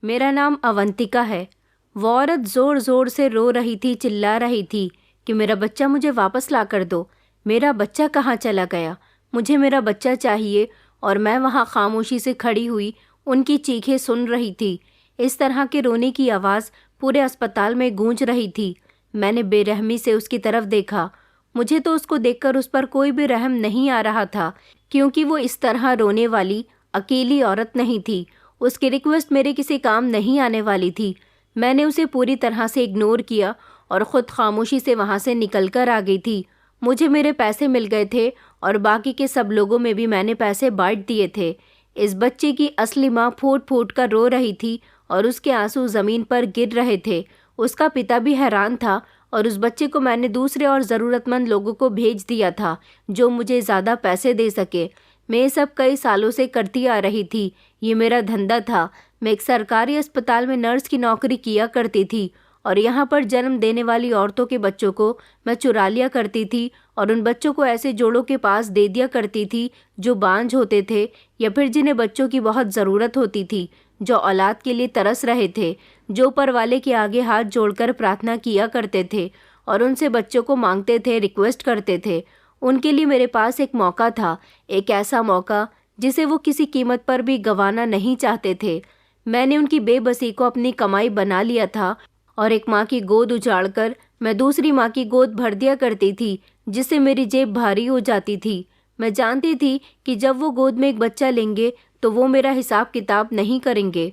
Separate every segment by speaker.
Speaker 1: मेरा नाम अवंतिका है। वो औरत ज़ोर ज़ोर से रो रही थी, चिल्ला रही थी कि मेरा बच्चा मुझे वापस ला कर दो। मेरा बच्चा कहाँ चला गया? मुझे मेरा बच्चा चाहिए। और मैं वहाँ खामोशी से खड़ी हुई उनकी चीखें सुन रही थी। इस तरह के रोने की आवाज़ पूरे अस्पताल में गूंज रही थी। मैंने बेरहमी से उसकी तरफ देखा। मुझे तो उसको देखकर उस पर कोई भी रहम नहीं आ रहा था, क्योंकि वो इस तरह रोने वाली अकेली औरत नहीं थी। उसकी रिक्वेस्ट मेरे किसी काम नहीं आने वाली थी। मैंने उसे पूरी तरह से इग्नोर किया और ख़ुद खामोशी से वहाँ से निकल कर आ गई थी। मुझे मेरे पैसे मिल गए थे और बाकी के सब लोगों में भी मैंने पैसे बांट दिए थे। इस बच्चे की असली माँ फूट फूट कर रो रही थी और उसके आंसू ज़मीन पर गिर रहे थे। उसका पिता भी हैरान था और उस बच्चे को मैंने दूसरे और ज़रूरतमंद लोगों को भेज दिया था जो मुझे ज़्यादा पैसे दे सके। मैं ये सब कई सालों से करती आ रही थी। ये मेरा धंधा था। मैं एक सरकारी अस्पताल में नर्स की नौकरी किया करती थी और यहाँ पर जन्म देने वाली औरतों के बच्चों को मैं चुरा लिया करती थी और उन बच्चों को ऐसे जोड़ों के पास दे दिया करती थी जो बांझ होते थे या फिर जिन्हें बच्चों की बहुत ज़रूरत होती थी, जो औलाद के लिए तरस रहे थे, जो ऊपर वाले के आगे हाथ जोड़कर प्रार्थना किया करते थे और उनसे बच्चों को मांगते थे, रिक्वेस्ट करते थे। उनके लिए मेरे पास एक मौका था, एक ऐसा मौका जिसे वो किसी कीमत पर भी गंवाना नहीं चाहते थे। मैंने उनकी बेबसी को अपनी कमाई बना लिया था और एक माँ की गोद उजाड़कर मैं दूसरी माँ की गोद भर दिया करती थी, जिससे मेरी जेब भारी हो जाती थी। मैं जानती थी कि जब वो गोद में एक बच्चा लेंगे तो वो मेरा हिसाब किताब नहीं करेंगे,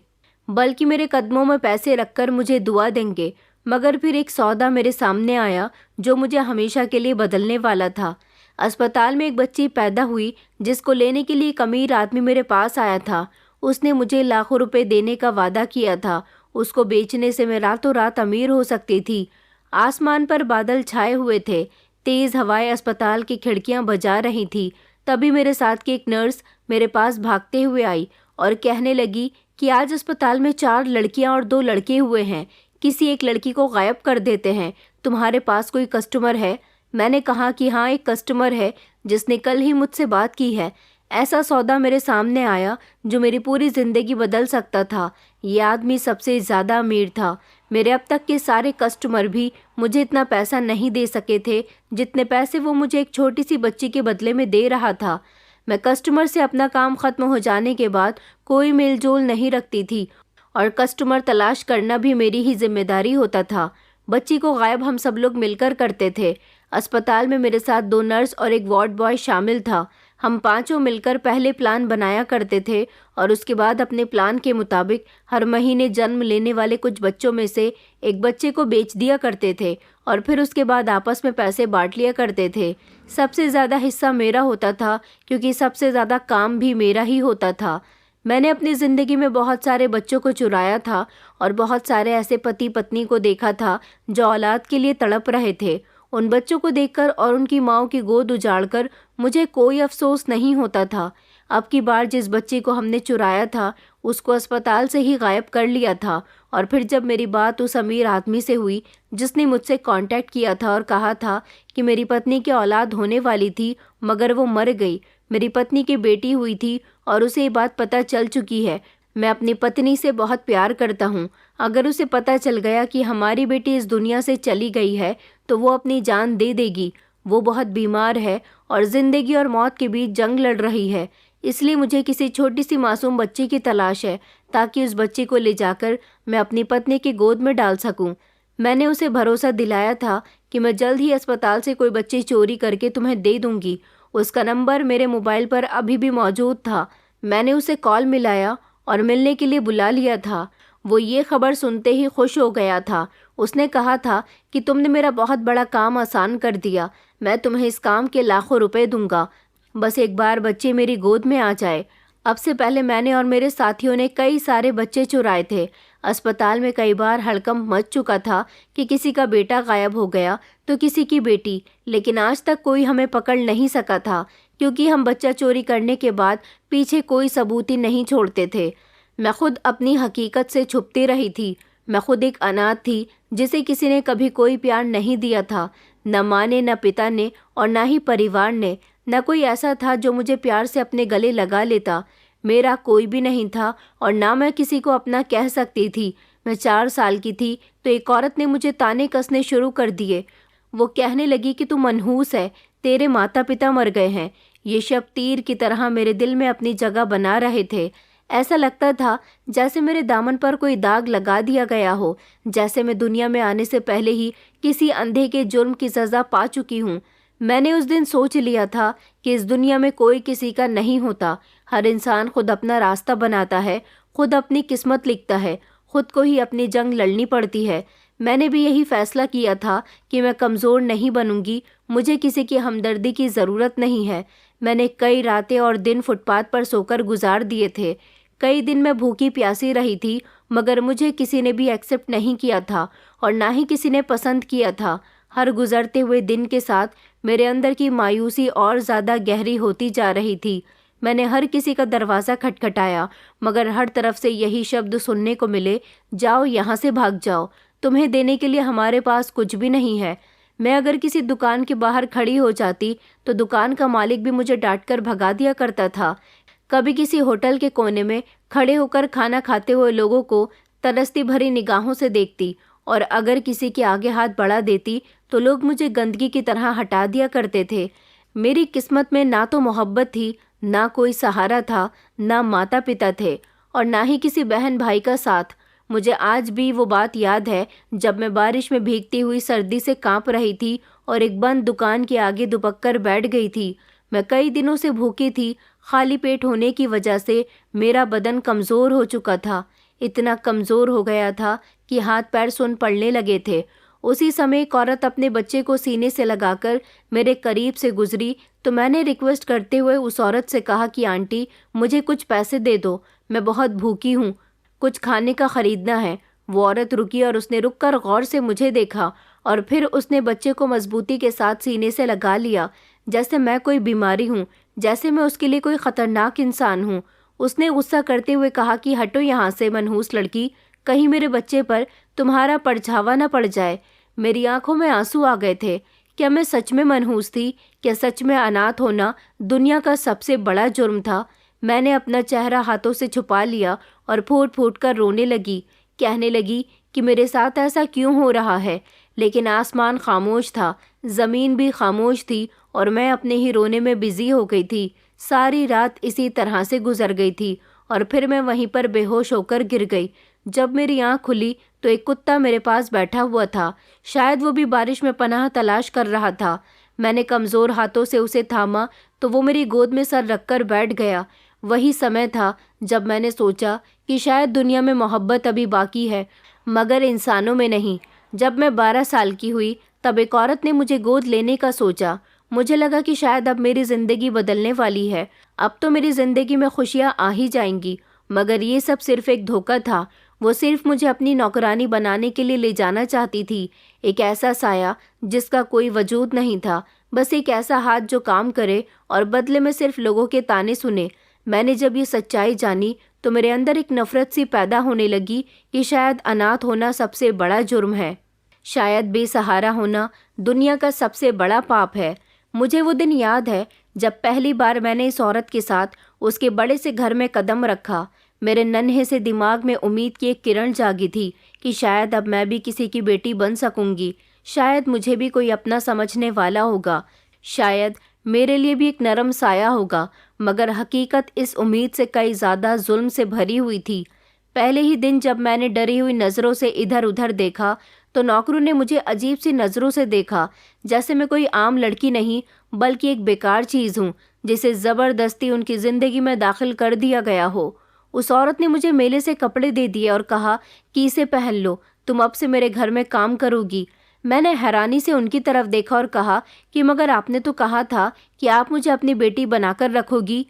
Speaker 1: बल्कि मेरे कदमों में पैसे रखकर मुझे दुआ देंगे। मगर फिर एक सौदा मेरे सामने आया जो मुझे हमेशा के लिए बदलने वाला था। अस्पताल में एक बच्ची पैदा हुई जिसको लेने के लिए एक अमीर आदमी मेरे पास आया था। उसने मुझे लाखों रुपए देने का वादा किया था। उसको बेचने से मैं रातों रात अमीर हो सकती थी। आसमान पर बादल छाए हुए थे, तेज़ हवाएं अस्पताल की खिड़कियां बजा रही थी। तभी मेरे साथ की एक नर्स मेरे पास भागते हुए आई और कहने लगी कि आज अस्पताल में 4 लड़कियां और 2 लड़के हुए हैं। किसी एक लड़की को गायब कर देते हैं। तुम्हारे पास कोई कस्टमर है? मैंने कहा कि हाँ, एक कस्टमर है जिसने कल ही मुझसे बात की है। ऐसा सौदा मेरे सामने आया जो मेरी पूरी ज़िंदगी बदल सकता था। ये आदमी सबसे ज़्यादा अमीर था। मेरे अब तक के सारे कस्टमर भी मुझे इतना पैसा नहीं दे सके थे जितने पैसे वो मुझे एक छोटी सी बच्ची के बदले में दे रहा था। मैं कस्टमर से अपना काम ख़त्म हो जाने के बाद कोई मेल जोल नहीं रखती थी और कस्टमर तलाश करना भी मेरी ही जिम्मेदारी होता था। बच्ची को गायब हम सब लोग मिलकर करते थे। अस्पताल में मेरे साथ 2 नर्स और एक वार्ड बॉय शामिल था। हम पांचों मिलकर पहले प्लान बनाया करते थे और उसके बाद अपने प्लान के मुताबिक हर महीने जन्म लेने वाले कुछ बच्चों में से एक बच्चे को बेच दिया करते थे और फिर उसके बाद आपस में पैसे बांट लिया करते थे। सबसे ज़्यादा हिस्सा मेरा होता था क्योंकि सबसे ज़्यादा काम भी मेरा ही होता था। मैंने अपनी ज़िंदगी में बहुत सारे बच्चों को चुराया था और बहुत सारे ऐसे पति पत्नी को देखा था जो औलाद के लिए तड़प रहे थे। उन बच्चों को देखकर और उनकी माँओं की गोद उजाड़कर मुझे कोई अफसोस नहीं होता था। अब की बार जिस बच्चे को हमने चुराया था उसको अस्पताल से ही गायब कर लिया था और फिर जब मेरी बात उस अमीर आदमी से हुई जिसने मुझसे कांटेक्ट किया था और कहा था कि मेरी पत्नी की औलाद होने वाली थी मगर वो मर गई, मेरी पत्नी की बेटी हुई थी और उसे ये बात पता चल चुकी है। मैं अपनी पत्नी से बहुत प्यार करता हूँ। अगर उसे पता चल गया कि हमारी बेटी इस दुनिया से चली गई है तो वो अपनी जान दे देगी। वो बहुत बीमार है और ज़िंदगी और मौत के बीच जंग लड़ रही है। इसलिए मुझे किसी छोटी सी मासूम बच्ची की तलाश है ताकि उस बच्ची को ले जाकर मैं अपनी पत्नी की गोद में डाल सकूं। मैंने उसे भरोसा दिलाया था कि मैं जल्द ही अस्पताल से कोई बच्ची चोरी करके तुम्हें दे दूंगी। उसका नंबर मेरे मोबाइल पर अभी भी मौजूद था। मैंने उसे कॉल मिलाया और मिलने के लिए बुला लिया था। वो ये खबर सुनते ही खुश हो गया था। उसने कहा था कि तुमने मेरा बहुत बड़ा काम आसान कर दिया। मैं तुम्हें इस काम के लाखों रुपए दूंगा, बस एक बार बच्चे मेरी गोद में आ जाए। अब से पहले मैंने और मेरे साथियों ने कई सारे बच्चे चुराए थे। अस्पताल में कई बार हड़कंप मच चुका था कि किसी का बेटा गायब हो गया तो किसी की बेटी, लेकिन आज तक कोई हमें पकड़ नहीं सका था क्योंकि हम बच्चा चोरी करने के बाद पीछे कोई सबूत ही नहीं छोड़ते थे। मैं खुद अपनी हकीकत से छुपती रही थी। मैं खुद एक अनाथ थी जिसे किसी ने कभी कोई प्यार नहीं दिया था, न माँ ने, न पिता ने और न ही परिवार ने। न कोई ऐसा था जो मुझे प्यार से अपने गले लगा लेता। मेरा कोई भी नहीं था और ना मैं किसी को अपना कह सकती थी। मैं 4 साल की थी तो एक औरत ने मुझे ताने कसने शुरू कर दिए। वो कहने लगी कि तू मनहूस है, तेरे माता पिता मर गए हैं। ये शब्द तीर की तरह मेरे दिल में अपनी जगह बना रहे थे। ऐसा लगता था जैसे मेरे दामन पर कोई दाग लगा दिया गया हो, जैसे मैं दुनिया में आने से पहले ही किसी अंधे के जुर्म की सज़ा पा चुकी हूँ। मैंने उस दिन सोच लिया था कि इस दुनिया में कोई किसी का नहीं होता। हर इंसान खुद अपना रास्ता बनाता है, खुद अपनी किस्मत लिखता है, खुद को ही अपनी जंग लड़नी पड़ती है। मैंने भी यही फैसला किया था कि मैं कमज़ोर नहीं बनूंगी, मुझे किसी की हमदर्दी की ज़रूरत नहीं है। मैंने कई रातें और दिन फुटपाथ पर सोकर गुजार दिए थे। कई दिन मैं भूखी प्यासी रही थी, मगर मुझे किसी ने भी एक्सेप्ट नहीं किया था और ना ही किसी ने पसंद किया था। हर गुजरते हुए दिन के साथ मेरे अंदर की मायूसी और ज़्यादा गहरी होती जा रही थी। मैंने हर किसी का दरवाज़ा खटखटाया, मगर हर तरफ से यही शब्द सुनने को मिले, जाओ यहाँ से भाग जाओ, तुम्हें देने के लिए हमारे पास कुछ भी नहीं है। मैं अगर किसी दुकान के बाहर खड़ी हो जाती तो दुकान का मालिक भी मुझे डांट कर भगा दिया करता था। कभी किसी होटल के कोने में खड़े होकर खाना खाते हुए लोगों को तरसती भरी निगाहों से देखती और अगर किसी के आगे हाथ बढ़ा देती तो लोग मुझे गंदगी की तरह हटा दिया करते थे। मेरी किस्मत में ना तो मोहब्बत थी, ना कोई सहारा था, ना माता पिता थे और ना ही किसी बहन भाई का साथ। मुझे आज भी वो बात याद है जब मैं बारिश में भीगती हुई सर्दी से कांप रही थी और एक बंद दुकान के आगे दुबक कर बैठ गई थी। मैं कई दिनों से भूखी थी। खाली पेट होने की वजह से मेरा बदन कमज़ोर हो चुका था। इतना कमज़ोर हो गया था कि हाथ पैर सुन पड़ने लगे थे। उसी समय एक औरत अपने बच्चे को सीने से लगाकर मेरे करीब से गुजरी तो मैंने रिक्वेस्ट करते हुए उस औरत से कहा कि आंटी, मुझे कुछ पैसे दे दो, मैं बहुत भूखी हूँ, कुछ खाने का ख़रीदना है। वो औरत रुकी और उसने रुककर गौर से मुझे देखा और फिर उसने बच्चे को मजबूती के साथ सीने से लगा लिया, जैसे मैं कोई बीमारी हूँ, जैसे मैं उसके लिए कोई ख़तरनाक इंसान हूँ। उसने गुस्सा करते हुए कहा कि हटो यहाँ से मनहूस लड़की, कहीं मेरे बच्चे पर तुम्हारा परछावा न पड़ जाए। मेरी आंखों में आंसू आ गए थे। क्या मैं सच में मनहूस थी? क्या सच में अनाथ होना दुनिया का सबसे बड़ा जुर्म था? मैंने अपना चेहरा हाथों से छुपा लिया और फूट फूट कर रोने लगी। कहने लगी कि मेरे साथ ऐसा क्यों हो रहा है। लेकिन आसमान खामोश था, ज़मीन भी खामोश थी और मैं अपने ही रोने में बिजी हो गई थी। सारी रात इसी तरह से गुजर गई थी और फिर मैं वहीं पर बेहोश होकर गिर गई। जब मेरी आँख खुली तो एक कुत्ता मेरे पास बैठा हुआ था। शायद वो भी बारिश में पनाह तलाश कर रहा था। मैंने कमज़ोर हाथों से उसे थामा तो वो मेरी गोद में सर रखकर बैठ गया। वही समय था जब मैंने सोचा कि शायद दुनिया में मोहब्बत अभी बाकी है, मगर इंसानों में नहीं। जब मैं 12 साल की हुई तब एक औरत ने मुझे गोद लेने का सोचा। मुझे लगा कि शायद अब मेरी ज़िंदगी बदलने वाली है, अब तो मेरी ज़िंदगी में खुशियाँ आ ही जाएंगी। मगर ये सब सिर्फ एक धोखा था। वो सिर्फ मुझे अपनी नौकरानी बनाने के लिए ले जाना चाहती थी। एक ऐसा साया जिसका कोई वजूद नहीं था, बस एक ऐसा हाथ जो काम करे और बदले में सिर्फ लोगों के ताने सुने। मैंने जब ये सच्चाई जानी तो मेरे अंदर एक नफ़रत सी पैदा होने लगी कि शायद अनाथ होना सबसे बड़ा जुर्म है, शायद बेसहारा होना दुनिया का सबसे बड़ा पाप है। मुझे वो दिन याद है जब पहली बार मैंने इस औरत के साथ उसके बड़े से घर में कदम रखा। मेरे नन्हे से दिमाग में उम्मीद की एक किरण जागी थी कि शायद अब मैं भी किसी की बेटी बन सकूंगी, शायद मुझे भी कोई अपना समझने वाला होगा, शायद मेरे लिए भी एक नरम साया होगा। मगर हकीकत इस उम्मीद से कई ज़्यादा जुल्म से भरी हुई थी। पहले ही दिन जब मैंने डरी हुई नज़रों से इधर उधर देखा तो नौकरों ने मुझे अजीब सी नज़रों से देखा, जैसे मैं कोई आम लड़की नहीं बल्कि एक बेकार चीज़ हूँ जिसे ज़बरदस्ती उनकी ज़िंदगी में दाखिल कर दिया गया हो। उस औरत ने मुझे मेले से कपड़े दे दिए और कहा कि इसे पहन लो, तुम अब से मेरे घर में काम करोगी। मैंने हैरानी से उनकी तरफ देखा और कहा कि मगर आपने तो कहा था कि आप मुझे अपनी बेटी बनाकर रखोगी।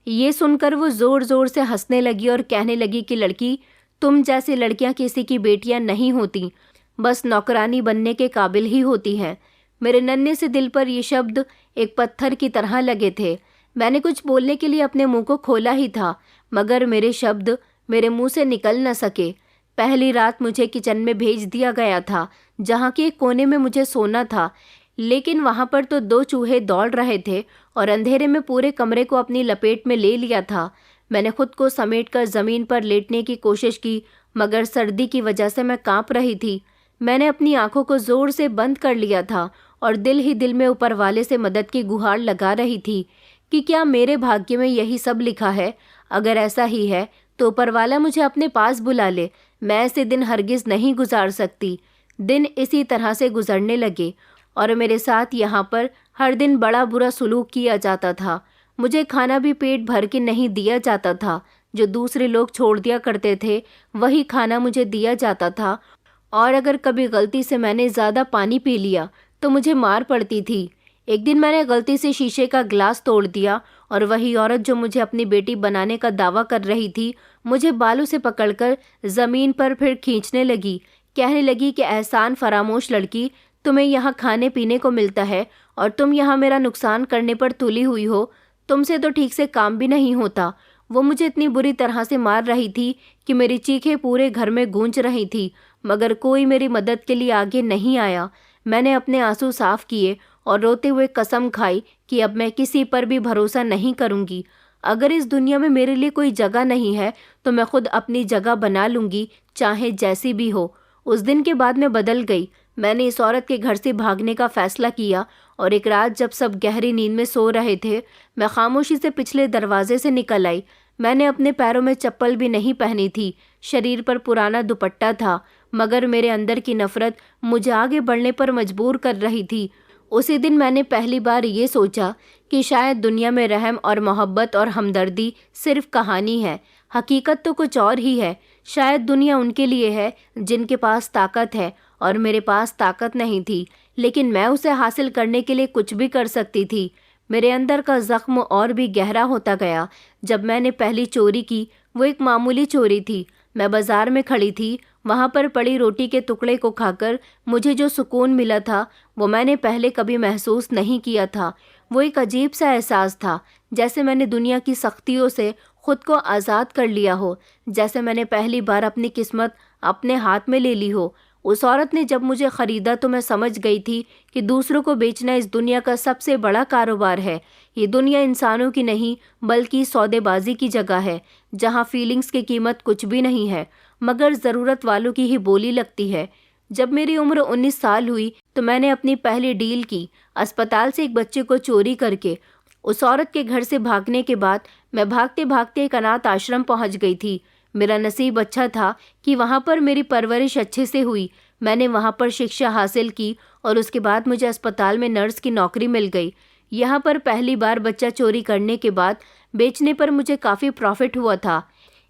Speaker 1: ये सुनकर वो ज़ोर ज़ोर से हंसने लगी और कहने लगी कि लड़की, तुम जैसी लड़कियां किसी की बेटियां नहीं होती, बस नौकरानी बनने के काबिल ही होती हैं। मेरे नन्हे से दिल पर ये शब्द एक पत्थर की तरह लगे थे। मैंने कुछ बोलने के लिए अपने मुंह को खोला ही था, मगर मेरे शब्द मेरे मुंह से निकल न सके। पहली रात मुझे किचन में भेज दिया गया था, जहाँ के एक कोने में मुझे सोना था, लेकिन वहाँ पर तो 2 चूहे दौड़ रहे थे और अंधेरे में पूरे कमरे को अपनी लपेट में ले लिया था। मैंने खुद को समेटकर ज़मीन पर लेटने की कोशिश की, मगर सर्दी की वजह से मैं कांप रही थी। मैंने अपनी आंखों को ज़ोर से बंद कर लिया था और दिल ही दिल में ऊपर वाले से मदद की गुहार लगा रही थी कि क्या मेरे भाग्य में यही सब लिखा है। अगर ऐसा ही है तो ऊपर वाला मुझे अपने पास बुला ले। मैं ऐसे दिन हरगिज़ नहीं गुजार सकती। दिन इसी तरह से गुजरने लगे और मेरे साथ यहाँ पर हर दिन बड़ा बुरा सलूक किया जाता था। मुझे खाना भी पेट भर के नहीं दिया जाता था। जो दूसरे लोग छोड़ दिया करते थे वही खाना मुझे दिया जाता था, और अगर कभी गलती से मैंने ज़्यादा पानी पी लिया तो मुझे मार पड़ती थी। एक दिन मैंने गलती से शीशे का ग्लास तोड़ दिया और वही औरत जो मुझे अपनी बेटी बनाने का दावा कर रही थी, मुझे बालों से पकड़कर ज़मीन पर फिर खींचने लगी। कहने लगी कि एहसान फरामोश लड़की, तुम्हें यहाँ खाने पीने को मिलता है और तुम यहाँ मेरा नुकसान करने पर तुली हुई हो। तुमसे तो ठीक से काम भी नहीं होता। वो मुझे इतनी बुरी तरह से मार रही थी कि मेरी चीखें पूरे घर में गूंज रही थी, मगर कोई मेरी मदद के लिए आगे नहीं आया। मैंने अपने आंसू साफ किए और रोते हुए कसम खाई कि अब मैं किसी पर भी भरोसा नहीं करूंगी। अगर इस दुनिया में मेरे लिए कोई जगह नहीं है तो मैं खुद अपनी जगह बना लूंगी, चाहे जैसी भी हो। उस दिन के बाद मैं बदल गई। मैंने इस औरत के घर से भागने का फैसला किया और एक रात जब सब गहरी नींद में सो रहे थे, मैं खामोशी से पिछले दरवाजे से निकल आई। मैंने अपने पैरों में चप्पल भी नहीं पहनी थी। शरीर पर पुराना दुपट्टा था, मगर मेरे अंदर की नफरत मुझे आगे बढ़ने पर मजबूर कर रही थी। उसी दिन मैंने पहली बार ये सोचा कि शायद दुनिया में रहम और मोहब्बत और हमदर्दी सिर्फ कहानी है, हकीकत तो कुछ और ही है। शायद दुनिया उनके लिए है जिनके पास ताकत है और मेरे पास ताकत नहीं थी, लेकिन मैं उसे हासिल करने के लिए कुछ भी कर सकती थी। मेरे अंदर का ज़ख्म और भी गहरा होता गया। जब मैंने पहली चोरी की वो एक मामूली चोरी थी। मैं बाज़ार में खड़ी थी। वहाँ पर पड़ी रोटी के टुकड़े को खाकर मुझे जो सुकून मिला था वो मैंने पहले कभी महसूस नहीं किया था। वो एक अजीब सा एहसास था, जैसे मैंने दुनिया की सख्तियों से खुद को आज़ाद कर लिया हो, जैसे मैंने पहली बार अपनी किस्मत अपने हाथ में ले ली हो। उस औरत ने जब मुझे ख़रीदा तो मैं समझ गई थी कि दूसरों को बेचना इस दुनिया का सबसे बड़ा कारोबार है। ये दुनिया इंसानों की नहीं बल्कि सौदेबाजी की जगह है, जहाँ फीलिंग्स की कीमत कुछ भी नहीं है मगर ज़रूरत वालों की ही बोली लगती है। जब मेरी उम्र 19 साल हुई तो मैंने अपनी पहली डील की। अस्पताल से एक बच्चे को चोरी करके उस औरत के घर से भागने के बाद मैं भागते भागते एक अनाथ आश्रम पहुंच गई थी। मेरा नसीब अच्छा था कि वहां पर मेरी परवरिश अच्छे से हुई। मैंने वहां पर शिक्षा हासिल की और उसके बाद मुझे अस्पताल में नर्स की नौकरी मिल गई। यहाँ पर पहली बार बच्चा चोरी करने के बाद बेचने पर मुझे काफ़ी प्रॉफिट हुआ था।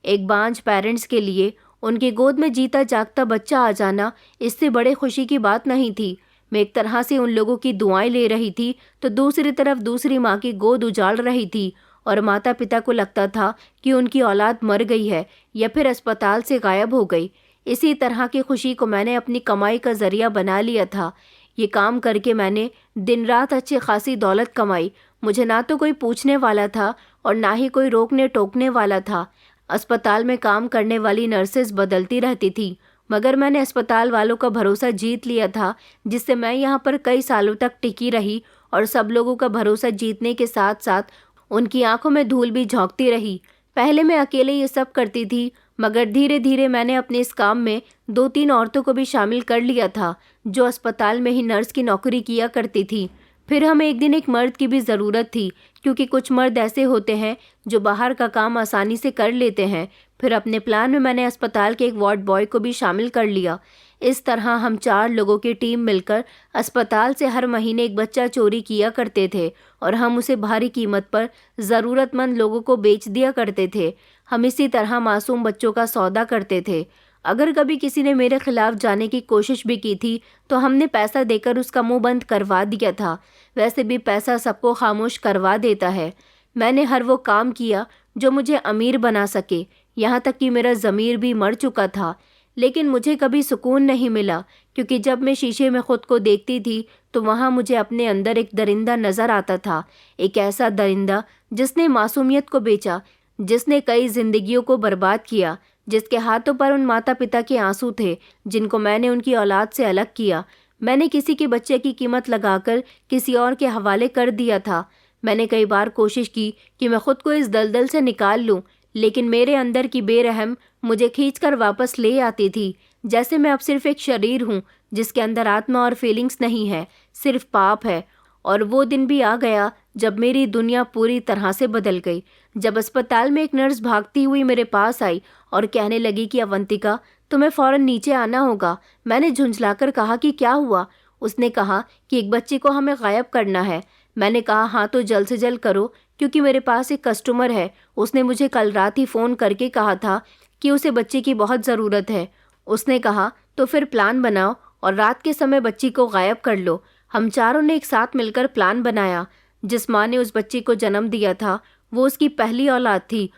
Speaker 1: एक बांझ पेरेंट्स के लिए उनकी गोद में जीता जागता बच्चा आ जाना इससे बड़े खुशी की बात नहीं थी। मैं एक तरह से उन लोगों की दुआएं ले रही थी तो दूसरी तरफ दूसरी माँ की गोद उजाड़ रही थी और माता पिता को लगता था कि उनकी औलाद मर गई है या फिर अस्पताल से गायब हो गई। इसी तरह की खुशी को मैंने अपनी कमाई का जरिया बना लिया था। ये काम करके मैंने दिन रात अच्छी खासी दौलत कमाई। मुझे ना तो कोई पूछने वाला था और ना ही कोई रोकने टोकने वाला था। अस्पताल में काम करने वाली नर्सेज बदलती रहती थी, मगर मैंने अस्पताल वालों का भरोसा जीत लिया था, जिससे मैं यहाँ पर कई सालों तक टिकी रही और सब लोगों का भरोसा जीतने के साथ साथ उनकी आंखों में धूल भी झोंकती रही। पहले मैं अकेले ये सब करती थी, मगर धीरे धीरे मैंने अपने इस काम में 2-3 औरतों को भी शामिल कर लिया था जो अस्पताल में ही नर्स की नौकरी किया करती थी। फिर हमें एक दिन एक मर्द की भी ज़रूरत थी, क्योंकि कुछ मर्द ऐसे होते हैं जो बाहर का काम आसानी से कर लेते हैं। फिर अपने प्लान में मैंने अस्पताल के एक वार्ड बॉय को भी शामिल कर लिया। इस तरह हम 4 लोगों की टीम मिलकर अस्पताल से हर महीने एक बच्चा चोरी किया करते थे और हम उसे भारी कीमत पर ज़रूरतमंद लोगों को बेच दिया करते थे। हम इसी तरह मासूम बच्चों का सौदा करते थे। अगर कभी किसी ने मेरे खिलाफ जाने की कोशिश भी की थी तो हमने पैसा देकर उसका मुंह बंद करवा दिया था। वैसे भी पैसा सबको खामोश करवा देता है। मैंने हर वो काम किया जो मुझे अमीर बना सके, यहाँ तक कि मेरा ज़मीर भी मर चुका था। लेकिन मुझे कभी सुकून नहीं मिला, क्योंकि जब मैं शीशे में खुद को देखती थी तो वहाँ मुझे अपने अंदर एक दरिंदा नज़र आता था। एक ऐसा दरिंदा जिसने मासूमियत को बेचा, जिसने कई जिंदगियों को बर्बाद किया, जिसके हाथों पर उन माता पिता के आंसू थे जिनको मैंने उनकी औलाद से अलग किया। मैंने किसी के बच्चे की कीमत लगाकर किसी और के हवाले कर दिया था। मैंने कई बार कोशिश की कि मैं खुद को इस दलदल से निकाल लूं, लेकिन मेरे अंदर की बेरहम मुझे खींचकर वापस ले आती थी, जैसे मैं अब सिर्फ एक शरीर हूँ जिसके अंदर आत्मा और फीलिंग्स नहीं है, सिर्फ पाप है। और वो दिन भी आ गया जब मेरी दुनिया पूरी तरह से बदल गई। जब अस्पताल में एक नर्स भागती हुई मेरे पास आई और कहने लगी कि अवंतिका, तुम्हें फ़ौरन नीचे आना होगा। मैंने झुंझलाकर कहा कि क्या हुआ? उसने कहा कि एक बच्चे को हमें गायब करना है। मैंने कहा हाँ तो जल्द से जल्द करो, क्योंकि मेरे पास एक कस्टमर है। उसने मुझे कल रात ही फ़ोन करके कहा था कि उसे बच्चे की बहुत ज़रूरत है। उसने कहा तो फिर प्लान बनाओ और रात के समय बच्ची को गायब कर लो। हम चारों ने एक साथ मिलकर प्लान बनाया। जिस माँ ने उस बच्ची को जन्म दिया था वो उसकी पहली औलाद थी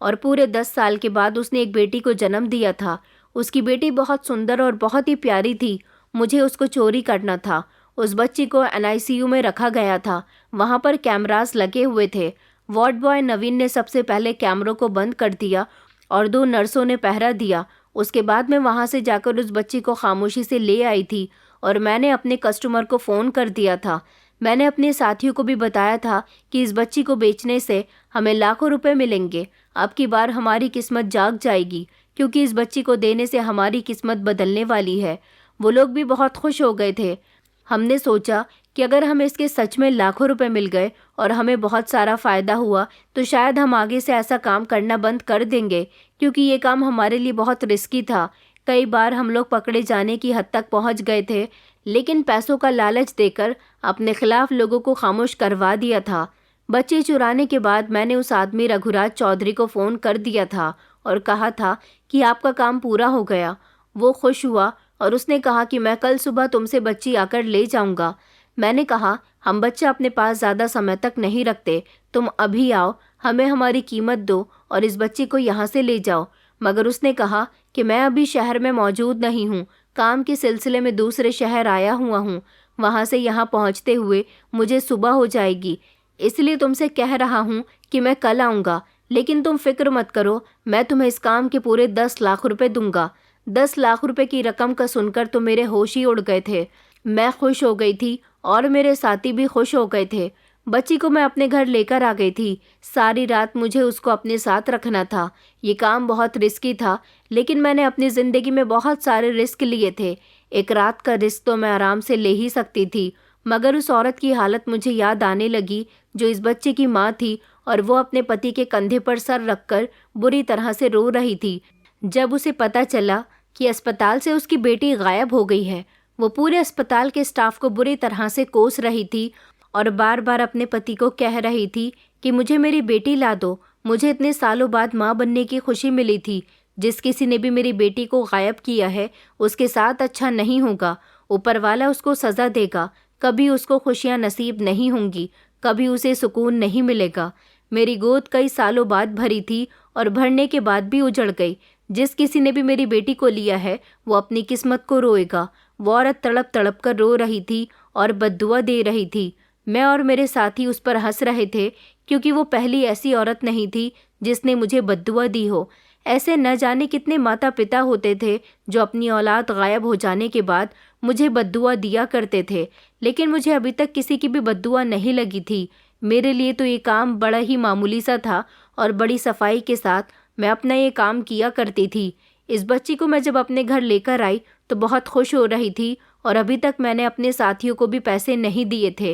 Speaker 1: और पूरे 10 साल के बाद उसने एक बेटी को जन्म दिया था। उसकी बेटी बहुत सुंदर और बहुत ही प्यारी थी। मुझे उसको चोरी करना था। उस बच्ची को NICU में रखा गया था। वहाँ पर कैमरास लगे हुए थे। वार्ड बॉय नवीन ने सबसे पहले कैमरों को बंद कर दिया और 2 नर्सों ने पहरा दिया। उसके बाद मैं वहाँ से जाकर उस बच्ची को खामोशी से ले आई थी और मैंने अपने कस्टमर को फ़ोन कर दिया था। मैंने अपने साथियों को भी बताया था कि इस बच्ची को बेचने से हमें लाखों रुपए मिलेंगे। अब की बार हमारी किस्मत जाग जाएगी, क्योंकि इस बच्ची को देने से हमारी किस्मत बदलने वाली है। वो लोग भी बहुत खुश हो गए थे। हमने सोचा कि अगर हमें इसके सच में लाखों रुपए मिल गए और हमें बहुत सारा फ़ायदा हुआ तो शायद हम आगे से ऐसा काम करना बंद कर देंगे, क्योंकि ये काम हमारे लिए बहुत रिस्की था। कई बार हम लोग पकड़े जाने की हद तक पहुंच गए थे, लेकिन पैसों का लालच देकर अपने खिलाफ लोगों को खामोश करवा दिया था। बच्चे चुराने के बाद मैंने उस आदमी रघुराज चौधरी को फ़ोन कर दिया था और कहा था कि आपका काम पूरा हो गया। वो खुश हुआ और उसने कहा कि मैं कल सुबह तुमसे बच्ची आकर ले जाऊंगा। मैंने कहा हम बच्चा अपने पास ज़्यादा समय तक नहीं रखते, तुम अभी आओ, हमें हमारी कीमत दो और इस बच्ची को यहाँ से ले जाओ। मगर उसने कहा कि मैं अभी शहर में मौजूद नहीं हूँ, काम के सिलसिले में दूसरे शहर आया हुआ हूँ। वहाँ से यहाँ पहुँचते हुए मुझे सुबह हो जाएगी, इसलिए तुमसे कह रहा हूँ कि मैं कल आऊँगा। लेकिन तुम फिक्र मत करो, मैं तुम्हें इस काम के पूरे 10 लाख रुपए दूंगा। 10 लाख रुपए की रकम का सुनकर तो मेरे होश ही उड़ गए थे। मैं खुश हो गई थी और मेरे साथी भी खुश हो गए थे। बच्ची को मैं अपने घर लेकर आ गई थी। सारी रात मुझे उसको अपने साथ रखना था। ये काम बहुत रिस्की था, लेकिन मैंने अपनी ज़िंदगी में बहुत सारे रिस्क लिए थे। एक रात का रिस्क तो मैं आराम से ले ही सकती थी, मगर उस औरत की हालत मुझे याद आने लगी जो इस बच्चे की माँ थी, और वो अपने पति के कंधे पर सर रखकर बुरी तरह से रो रही थी। जब उसे पता चला कि अस्पताल से उसकी बेटी गायब हो गई है, वो पूरे अस्पताल के स्टाफ को बुरी तरह से कोस रही थी और बार बार अपने पति को कह रही थी कि मुझे मेरी बेटी ला दो। मुझे इतने सालों बाद माँ बनने की खुशी मिली थी। जिस किसी ने भी मेरी बेटी को गायब किया है उसके साथ अच्छा नहीं होगा। ऊपर वाला उसको सज़ा देगा। कभी उसको खुशियाँ नसीब नहीं होंगी, कभी उसे सुकून नहीं मिलेगा। मेरी गोद कई सालों बाद भरी थी और भरने के बाद भी उजड़ गई। जिस किसी ने भी मेरी बेटी को लिया है वो अपनी किस्मत को रोएगा। वो औरत तड़प तड़प कर रो रही थी और बद्दुआ दे रही थी। मैं और मेरे साथी उस पर हंस रहे थे, क्योंकि वो पहली ऐसी औरत नहीं थी जिसने मुझे बद्दुआ दी हो। ऐसे न जाने कितने माता पिता होते थे जो अपनी औलाद गायब हो जाने के बाद मुझे बद्दुआ दिया करते थे, लेकिन मुझे अभी तक किसी की भी बद्दुआ नहीं लगी थी। मेरे लिए तो ये काम बड़ा ही मामूली सा था और बड़ी सफाई के साथ मैं अपना ये काम किया करती थी। इस बच्ची को मैं जब अपने घर लेकर आई तो बहुत खुश हो रही थी और अभी तक मैंने अपने साथियों को भी पैसे नहीं दिए थे,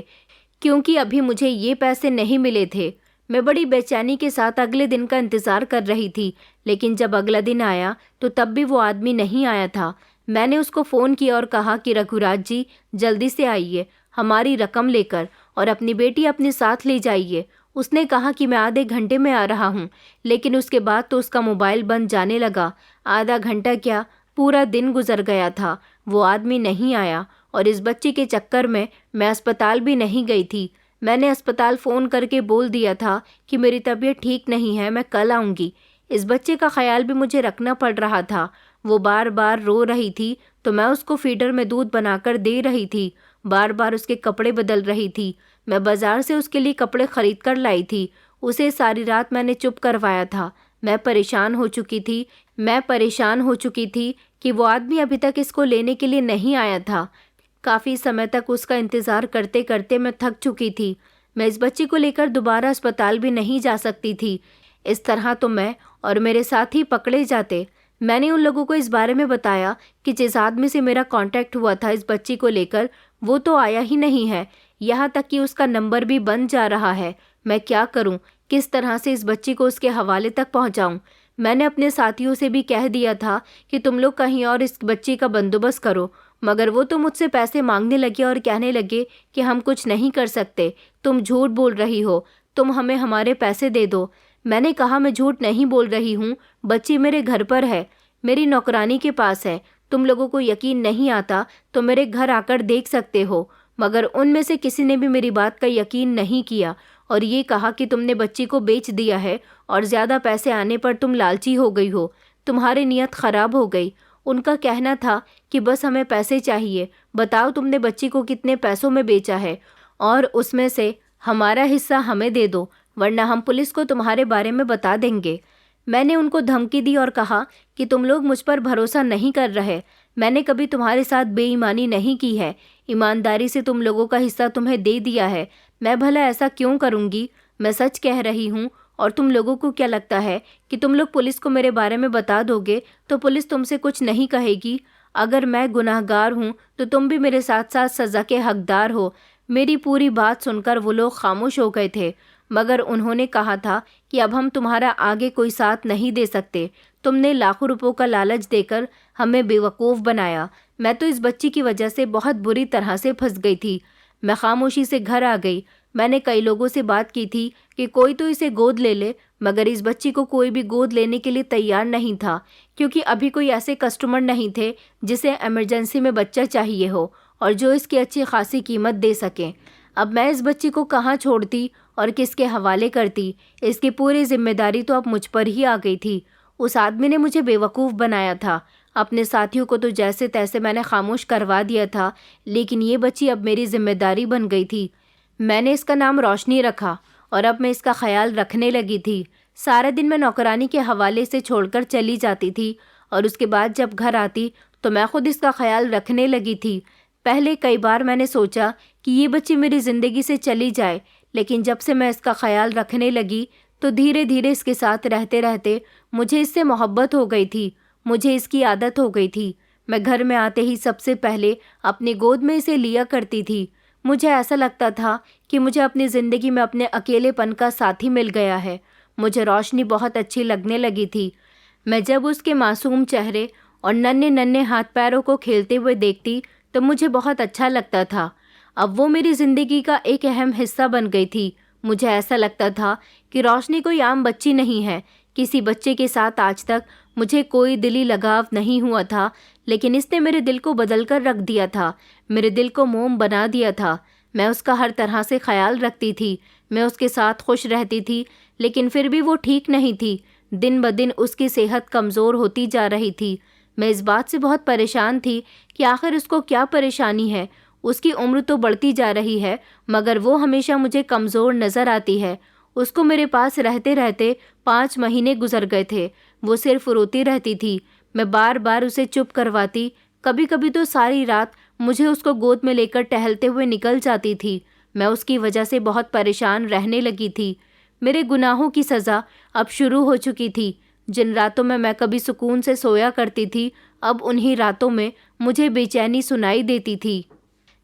Speaker 1: क्योंकि अभी मुझे ये पैसे नहीं मिले थे। मैं बड़ी बेचैनी के साथ अगले दिन का इंतज़ार कर रही थी, लेकिन जब अगला दिन आया तो तब भी वो आदमी नहीं आया था। मैंने उसको फ़ोन किया और कहा कि रघुराज जी जल्दी से आइए हमारी रकम लेकर और अपनी बेटी अपने साथ ले जाइए। उसने कहा कि मैं आधे घंटे में आ रहा हूँ, लेकिन उसके बाद तो उसका मोबाइल बंद जाने लगा। आधा घंटा क्या, पूरा दिन गुजर गया था। वो आदमी नहीं आया और इस बच्ची के चक्कर में मैं अस्पताल भी नहीं गई थी। मैंने अस्पताल फ़ोन करके बोल दिया था कि मेरी तबीयत ठीक नहीं है, मैं कल आऊँगी। इस बच्चे का ख्याल भी मुझे रखना पड़ रहा था। वो बार बार रो रही थी तो मैं उसको फीडर में दूध बनाकर दे रही थी, बार बार उसके कपड़े बदल रही थी। मैं बाज़ार से उसके लिए कपड़े खरीद कर लाई थी। उसे सारी रात मैंने चुप करवाया था। मैं परेशान हो चुकी थी कि वो आदमी अभी तक इसको लेने के लिए नहीं आया था। काफ़ी समय तक उसका इंतज़ार करते करते मैं थक चुकी थी। मैं इस बच्ची को लेकर दोबारा अस्पताल भी नहीं जा सकती थी। इस तरह तो मैं और मेरे साथी पकड़े जाते। मैंने उन लोगों को इस बारे में बताया कि जिस आदमी से मेरा कांटेक्ट हुआ था इस बच्ची को लेकर, वो तो आया ही नहीं है, यहाँ तक कि उसका नंबर भी बंद जा रहा है। मैं क्या करूँ, किस तरह से इस बच्ची को उसके हवाले तक पहुँचाऊँ? मैंने अपने साथियों से भी कह दिया था कि तुम लोग कहीं और इस बच्ची का बंदोबस्त करो, मगर वो तो मुझसे पैसे मांगने लगे और कहने लगे कि हम कुछ नहीं कर सकते, तुम झूठ बोल रही हो, तुम हमें हमारे पैसे दे दो। मैंने कहा मैं झूठ नहीं बोल रही हूँ, बच्ची मेरे घर पर है, मेरी नौकरानी के पास है। तुम लोगों को यकीन नहीं आता तो मेरे घर आकर देख सकते हो। मगर उनमें से किसी ने भी मेरी बात का यकीन नहीं किया और ये कहा कि तुमने बच्ची को बेच दिया है और ज़्यादा पैसे आने पर तुम लालची हो गई हो, तुम्हारी नीयत ख़राब हो गई। उनका कहना था कि बस हमें पैसे चाहिए, बताओ तुमने बच्ची को कितने पैसों में बेचा है और उसमें से हमारा हिस्सा हमें दे दो, वरना हम पुलिस को तुम्हारे बारे में बता देंगे। मैंने उनको धमकी दी और कहा कि तुम लोग मुझ पर भरोसा नहीं कर रहे। मैंने कभी तुम्हारे साथ बेईमानी नहीं की है, ईमानदारी से तुम लोगों का हिस्सा तुम्हें दे दिया है। मैं भला ऐसा क्यों करूँगी? मैं सच कह रही हूँ। और तुम लोगों को क्या लगता है कि तुम लोग पुलिस को मेरे बारे में बता दोगे तो पुलिस तुमसे कुछ नहीं कहेगी? अगर मैं गुनाहगार हूँ तो तुम भी मेरे साथ साथ सज़ा के हकदार हो। मेरी पूरी बात सुनकर वो लोग खामोश हो गए थे, मगर उन्होंने कहा था कि अब हम तुम्हारा आगे कोई साथ नहीं दे सकते। तुमने लाखों रुपयों का लालच देकर हमें बेवकूफ़ बनाया। मैं तो इस बच्ची की वजह से बहुत बुरी तरह से फंस गई थी। मैं खामोशी से घर आ गई। मैंने कई लोगों से बात की थी कि कोई तो इसे गोद ले ले, मगर इस बच्ची को कोई भी गोद लेने के लिए तैयार नहीं था, क्योंकि अभी कोई ऐसे कस्टमर नहीं थे जिसे इमरजेंसी में बच्चा चाहिए हो और जो इसकी अच्छी खासी कीमत दे सकें। अब मैं इस बच्ची को कहाँ छोड़ती और किसके हवाले करती? इसकी पूरी जिम्मेदारी तो अब मुझ पर ही आ गई थी। उस आदमी ने मुझे बेवकूफ़ बनाया था। अपने साथियों को तो जैसे तैसे मैंने खामोश करवा दिया था, लेकिन ये बच्ची अब मेरी जिम्मेदारी बन गई थी। मैंने इसका नाम रोशनी रखा और अब मैं इसका ख्याल रखने लगी थी। सारा दिन मैं नौकरानी के हवाले से छोड़कर चली जाती थी और उसके बाद जब घर आती तो मैं खुद इसका ख्याल रखने लगी थी। पहले कई बार मैंने सोचा कि ये बच्ची मेरी ज़िंदगी से चली जाए, लेकिन जब से मैं इसका ख्याल रखने लगी तो धीरे धीरे इसके साथ रहते रहते मुझे इससे मोहब्बत हो गई थी। मुझे इसकी आदत हो गई थी। मैं घर में आते ही सबसे पहले अपनी गोद में इसे लिया करती थी। मुझे ऐसा लगता था कि मुझे अपनी ज़िंदगी में अपने अकेलेपन का साथी मिल गया है। मुझे रोशनी बहुत अच्छी लगने लगी थी। मैं जब उसके मासूम चेहरे और नन्हे नन्हे हाथ पैरों को खेलते हुए देखती तो मुझे बहुत अच्छा लगता था। अब वो मेरी ज़िंदगी का एक अहम हिस्सा बन गई थी। मुझे ऐसा लगता था कि रोशनी कोई आम बच्ची नहीं है। किसी बच्चे के साथ आज तक मुझे कोई दिली लगाव नहीं हुआ था, लेकिन इसने मेरे दिल को बदल कर रख दिया था, मेरे दिल को मोम बना दिया था। मैं उसका हर तरह से ख्याल रखती थी, मैं उसके साथ खुश रहती थी, लेकिन फिर भी वो ठीक नहीं थी। दिन ब दिन उसकी सेहत कमज़ोर होती जा रही थी। मैं इस बात से बहुत परेशान थी कि आखिर उसको क्या परेशानी है। उसकी उम्र तो बढ़ती जा रही है, मगर वो हमेशा मुझे कमज़ोर नज़र आती है। उसको मेरे पास रहते रहते 5 महीने गुजर गए थे। वो सिर्फ रोती रहती थी। मैं बार बार उसे चुप करवाती। कभी कभी तो सारी रात मुझे उसको गोद में लेकर टहलते हुए निकल जाती थी। मैं उसकी वजह से बहुत परेशान रहने लगी थी। मेरे गुनाहों की सज़ा अब शुरू हो चुकी थी। जिन रातों में मैं कभी सुकून से सोया करती थी, अब उन्हीं रातों में मुझे बेचैनी सुनाई देती थी।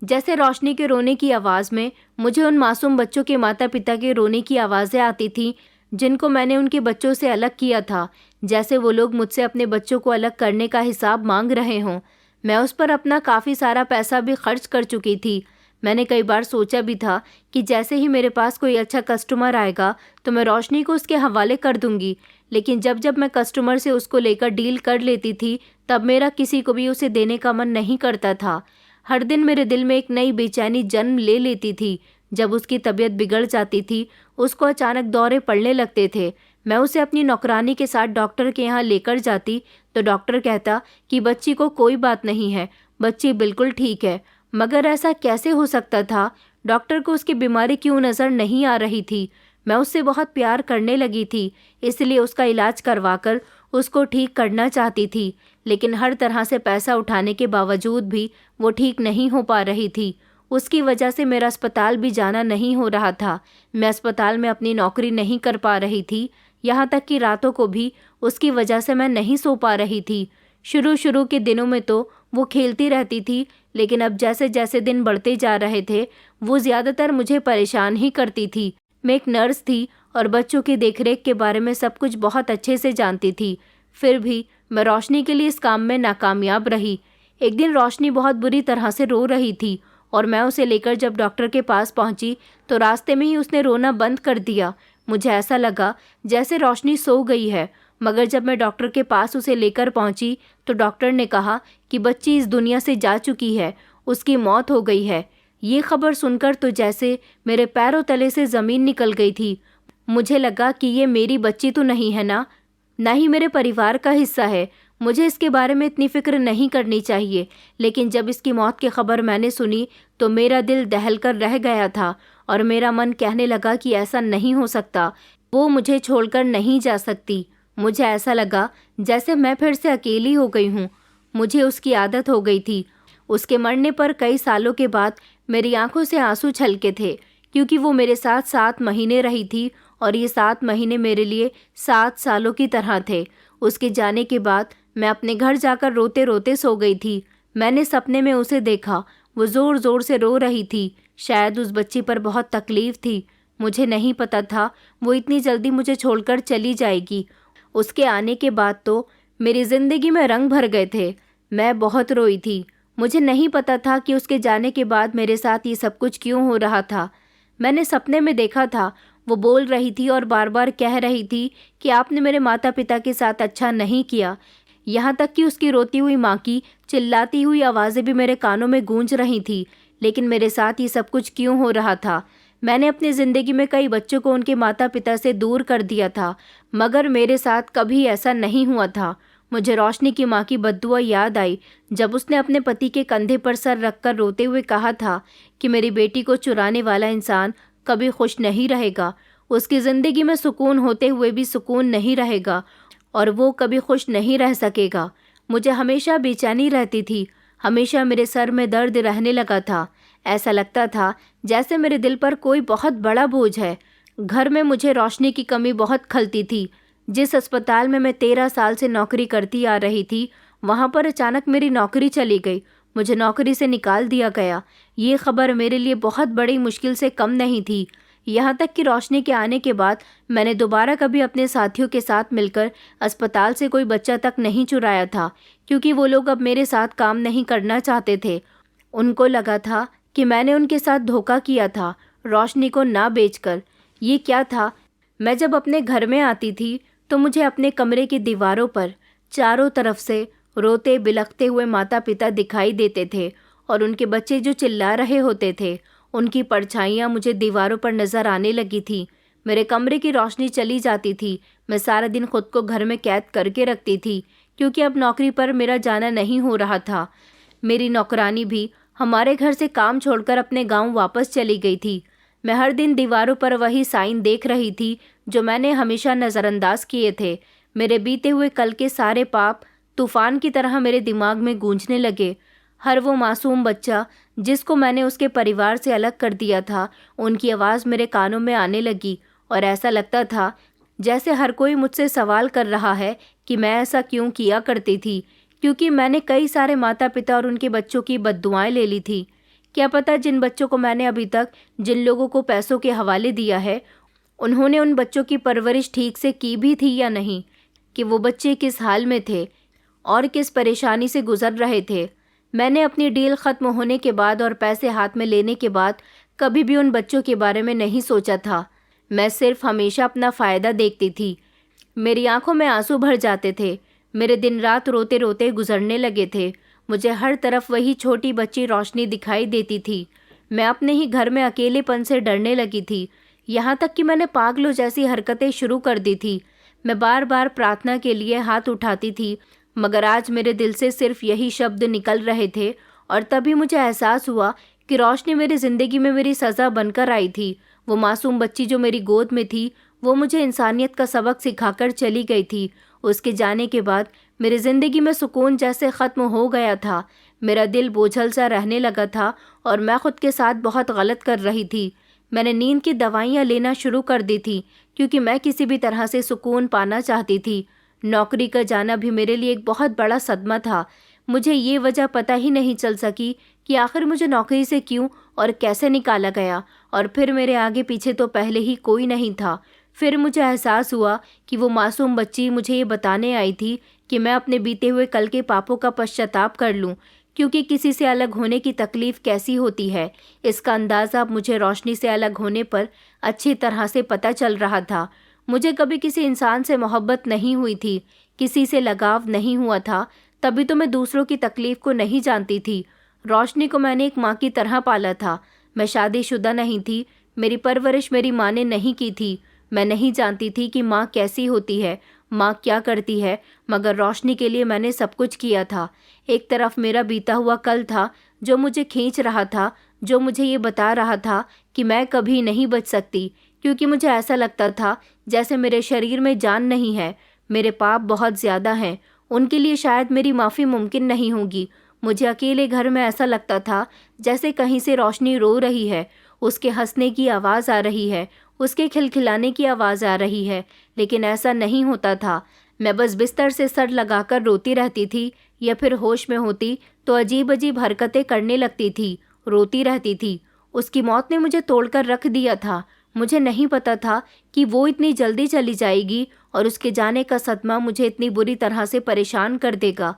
Speaker 1: जैसे रोशनी के रोने की आवाज़ में मुझे उन मासूम बच्चों के माता पिता के रोने की आवाज़ें आती थीं, जिनको मैंने उनके बच्चों से अलग किया था। जैसे वो लोग मुझसे अपने बच्चों को अलग करने का हिसाब मांग रहे हों। मैं उस पर अपना काफ़ी सारा पैसा भी खर्च कर चुकी थी। मैंने कई बार सोचा भी था कि जैसे ही मेरे पास कोई अच्छा कस्टमर आएगा तो मैं रोशनी को उसके हवाले कर दूंगी, लेकिन जब जब मैं कस्टमर से उसको लेकर डील कर लेती थी तब मेरा किसी को भी उसे देने का मन नहीं करता था। हर दिन मेरे दिल में एक नई बेचैनी जन्म ले लेती थी। जब उसकी तबीयत बिगड़ जाती थी, उसको अचानक दौरे पड़ने लगते थे, मैं उसे अपनी नौकरानी के साथ डॉक्टर के यहाँ लेकर जाती तो डॉक्टर कहता कि बच्ची को कोई बात नहीं है, बच्ची बिल्कुल ठीक है। मगर ऐसा कैसे हो सकता था? डॉक्टर को उसकी बीमारी क्यों नज़र नहीं आ रही थी? मैं उससे बहुत प्यार करने लगी थी, इसलिए उसका इलाज करवाकर उसको ठीक करना चाहती थी, लेकिन हर तरह से पैसा उठाने के बावजूद भी वो ठीक नहीं हो पा रही थी। उसकी वजह से मेरा अस्पताल भी जाना नहीं हो रहा था। मैं अस्पताल में अपनी नौकरी नहीं कर पा रही थी। यहाँ तक कि रातों को भी उसकी वजह से मैं नहीं सो पा रही थी। शुरू के दिनों में तो वो खेलती रहती थी, लेकिन अब जैसे जैसे दिन बढ़ते जा रहे थे वो ज़्यादातर मुझे परेशान ही करती थी। मैं एक नर्स थी और बच्चों की देखरेख के बारे में सब कुछ बहुत अच्छे से जानती थी, फिर भी मैं रोशनी के लिए इस काम में नाकामयाब रही। एक दिन रोशनी बहुत बुरी तरह से रो रही थी और मैं उसे लेकर जब डॉक्टर के पास पहुंची तो रास्ते में ही उसने रोना बंद कर दिया। मुझे ऐसा लगा जैसे रोशनी सो गई है, मगर जब मैं डॉक्टर के पास उसे लेकर पहुंची तो डॉक्टर ने कहा कि बच्ची इस दुनिया से जा चुकी है, उसकी मौत हो गई है। ये खबर सुनकर तो जैसे मेरे पैरों तले से ज़मीन निकल गई थी। मुझे लगा कि ये मेरी बच्ची तो नहीं है ना ही मेरे परिवार का हिस्सा है। मुझे इसके बारे में इतनी फिक्र नहीं करनी चाहिए, लेकिन जब इसकी मौत की खबर मैंने सुनी तो मेरा दिल दहल कर रह गया था और मेरा मन कहने लगा कि ऐसा नहीं हो सकता, वो मुझे छोड़कर नहीं जा सकती। मुझे ऐसा लगा जैसे मैं फिर से अकेली हो गई हूँ। मुझे उसकी आदत हो गई थी। उसके मरने पर कई सालों के बाद मेरी आंखों से आंसू छलके थे, क्योंकि वो मेरे साथ 7 महीने रही थी और ये 7 महीने मेरे लिए 7 सालों की तरह थे। उसके जाने के बाद मैं अपने घर जाकर रोते रोते सो गई थी। मैंने सपने में उसे देखा, वो ज़ोर ज़ोर से रो रही थी। शायद उस बच्ची पर बहुत तकलीफ़ थी। मुझे नहीं पता था वो इतनी जल्दी मुझे छोड़कर चली जाएगी। उसके आने के बाद तो मेरी ज़िंदगी में रंग भर गए थे। मैं बहुत रोई थी। मुझे नहीं पता था कि उसके जाने के बाद मेरे साथ ये सब कुछ क्यों हो रहा था। मैंने सपने में देखा था वो बोल रही थी और बार बार कह रही थी कि आपने मेरे माता पिता के साथ अच्छा नहीं किया। यहाँ तक कि उसकी रोती हुई माँ की चिल्लाती हुई आवाज़ें भी मेरे कानों में गूंज रही थी। लेकिन मेरे साथ ये सब कुछ क्यों हो रहा था? मैंने अपनी ज़िंदगी में कई बच्चों को उनके माता पिता से दूर कर दिया था, मगर मेरे साथ कभी ऐसा नहीं हुआ था। मुझे रोशनी की माँ की बद्दुआ याद आई, जब उसने अपने पति के कंधे पर सर रखकर रोते हुए कहा था कि मेरी बेटी को चुराने वाला इंसान कभी खुश नहीं रहेगा। उसकी ज़िंदगी में सुकून होते हुए भी सुकून नहीं रहेगा और वो कभी खुश नहीं रह सकेगा। मुझे हमेशा बेचैनी रहती थी। हमेशा मेरे सर में दर्द रहने लगा था। ऐसा लगता था जैसे मेरे दिल पर कोई बहुत बड़ा बोझ है। घर में मुझे रोशनी की कमी बहुत खलती थी। जिस अस्पताल में मैं 13 साल से नौकरी करती आ रही थी, वहाँ पर अचानक मेरी नौकरी चली गई। मुझे नौकरी से निकाल दिया गया। ये खबर मेरे लिए बहुत बड़ी मुश्किल से कम नहीं थी। यहाँ तक कि रोशनी के आने के बाद मैंने दोबारा कभी अपने साथियों के साथ मिलकर अस्पताल से कोई बच्चा तक नहीं चुराया था, क्योंकि वो लोग अब मेरे साथ काम नहीं करना चाहते थे। उनको लगा था कि मैंने उनके साथ धोखा किया था, रोशनी को ना बेचकर। ये क्या था? मैं जब अपने घर में आती थी तो मुझे अपने कमरे की दीवारों पर चारों तरफ से रोते बिलखते हुए माता पिता दिखाई देते थे और उनके बच्चे जो चिल्ला रहे होते थे, उनकी परछाइयाँ मुझे दीवारों पर नज़र आने लगी थी। मेरे कमरे की रोशनी चली जाती थी। मैं सारा दिन खुद को घर में कैद करके रखती थी, क्योंकि अब नौकरी पर मेरा जाना नहीं हो रहा था। मेरी नौकरानी भी हमारे घर से काम छोड़कर अपने गांव वापस चली गई थी। मैं हर दिन दीवारों पर वही साइन देख रही थी जो मैंने हमेशा नज़रअंदाज किए थे। मेरे बीते हुए कल के सारे पाप तूफान की तरह मेरे दिमाग में गूंजने लगे। हर वो मासूम बच्चा जिसको मैंने उसके परिवार से अलग कर दिया था, उनकी आवाज़ मेरे कानों में आने लगी और ऐसा लगता था जैसे हर कोई मुझसे सवाल कर रहा है कि मैं ऐसा क्यों किया करती थी, क्योंकि मैंने कई सारे माता पिता और उनके बच्चों की बद्दुआएं ले ली थी। क्या पता जिन बच्चों को मैंने अभी तक जिन लोगों को पैसों के हवाले दिया है, उन्होंने उन बच्चों की परवरिश ठीक से की भी थी या नहीं, कि वो बच्चे किस हाल में थे और किस परेशानी से गुजर रहे थे। मैंने अपनी डील ख़त्म होने के बाद और पैसे हाथ में लेने के बाद कभी भी उन बच्चों के बारे में नहीं सोचा था। मैं सिर्फ हमेशा अपना फ़ायदा देखती थी। मेरी आंखों में आंसू भर जाते थे। मेरे दिन रात रोते रोते गुजरने लगे थे। मुझे हर तरफ वही छोटी बच्ची रोशनी दिखाई देती थी। मैं अपने ही घर में अकेलेपन से डरने लगी थी। यहाँ तक कि मैंने पागलों जैसी हरकतें शुरू कर दी थी। मैं बार बार प्रार्थना के लिए हाथ उठाती थी, मगर आज मेरे दिल से सिर्फ यही शब्द निकल रहे थे और तभी मुझे एहसास हुआ कि रोशनी मेरी ज़िंदगी में मेरी सज़ा बनकर आई थी। वो मासूम बच्ची जो मेरी गोद में थी, वो मुझे इंसानियत का सबक सिखाकर चली गई थी। उसके जाने के बाद मेरी ज़िंदगी में सुकून जैसे ख़त्म हो गया था। मेरा दिल बोझल सा रहने लगा था और मैं ख़ुद के साथ बहुत गलत कर रही थी। मैंने नींद की दवाइयाँ लेना शुरू कर दी थी क्योंकि मैं किसी भी तरह से सुकून पाना चाहती थी। नौकरी का जाना भी मेरे लिए एक बहुत बड़ा सदमा था। मुझे ये वजह पता ही नहीं चल सकी कि आखिर मुझे नौकरी से क्यों और कैसे निकाला गया, और फिर मेरे आगे पीछे तो पहले ही कोई नहीं था। फिर मुझे एहसास हुआ कि वो मासूम बच्ची मुझे ये बताने आई थी कि मैं अपने बीते हुए कल के पापों का पश्चाताप कर लूं, क्योंकि किसी से अलग होने की तकलीफ़ कैसी होती है इसका अंदाज़ा अब मुझे रोशनी से अलग होने पर अच्छी तरह से पता चल रहा था। मुझे कभी किसी इंसान से मोहब्बत नहीं हुई थी, किसी से लगाव नहीं हुआ था, तभी तो मैं दूसरों की तकलीफ़ को नहीं जानती थी। रोशनी को मैंने एक माँ की तरह पाला था। मैं शादीशुदा नहीं थी, मेरी परवरिश मेरी माँ ने नहीं की थी। मैं नहीं जानती थी कि माँ कैसी होती है, माँ क्या करती है, मगर रोशनी के लिए मैंने सब कुछ किया था। एक तरफ मेरा बीता हुआ कल था जो मुझे खींच रहा था, जो मुझे ये बता रहा था कि मैं कभी नहीं बच सकती, क्योंकि मुझे ऐसा लगता था जैसे मेरे शरीर में जान नहीं है। मेरे पाप बहुत ज़्यादा हैं, उनके लिए शायद मेरी माफ़ी मुमकिन नहीं होगी। मुझे अकेले घर में ऐसा लगता था जैसे कहीं से रोशनी रो रही है, उसके हंसने की आवाज़ आ रही है, उसके खिलखिलाने की आवाज़ आ रही है, लेकिन ऐसा नहीं होता था। मैं बस बिस्तर से सर लगाकर रोती रहती थी, या फिर होश में होती तो अजीब अजीब हरकतें करने लगती थी, रोती रहती थी। उसकी मौत ने मुझे तोड़कर रख दिया था। मुझे नहीं पता था कि वो इतनी जल्दी चली जाएगी और उसके जाने का सदमा मुझे इतनी बुरी तरह से परेशान कर देगा।